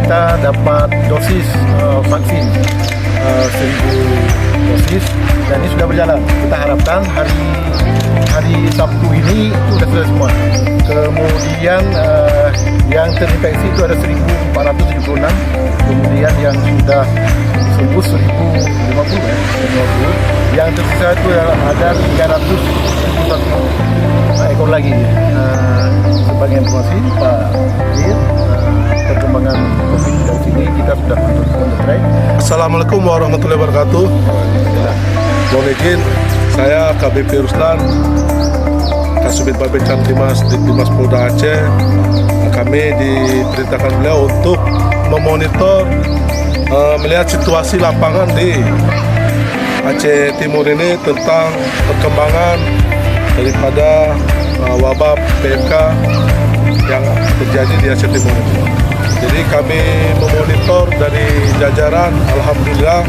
kita dapat dosis vaksin 1.000 dosis dan ini sudah berjalan. Kita harapkan hari Sabtu ini itu sudah selesai semua. Kemudian yang terinfeksi itu ada 1.476, kemudian yang sudah sembuh 1.050 ya, 1.050. Yang tersisa itu ada 301 ekor lagi. Sebagai informasi Pak Dir, perkembangan COVID dari sini kita sudah on the track. Assalamualaikum warahmatullahi wabarakatuh. Mohon izin, saya KBP Ruslan, Kasubit Babin Kamtimas di Dimas Polda Aceh. Kami diperintahkan beliau untuk memonitor, melihat situasi lapangan di Aceh Timur ini tentang perkembangan daripada wabah PMK yang terjadi di Aceh Timur ini. Jadi kami memonitor dari jajaran, alhamdulillah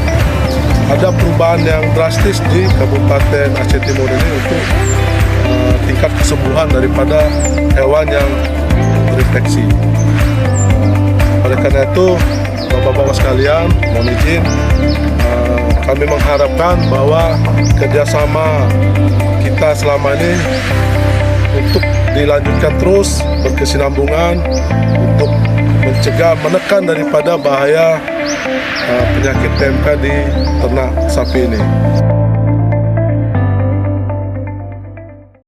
ada perubahan yang drastis di Kabupaten Aceh Timur ini untuk tingkat kesembuhan daripada hewan yang terinfeksi. Oleh karena itu, Bapak-bapak sekalian, mohon izin, kami mengharapkan bahwa kerjasama kita selama ini untuk dilanjutkan terus berkesinambungan untuk menekan daripada bahaya penyakit PMK di ternak sapi ini.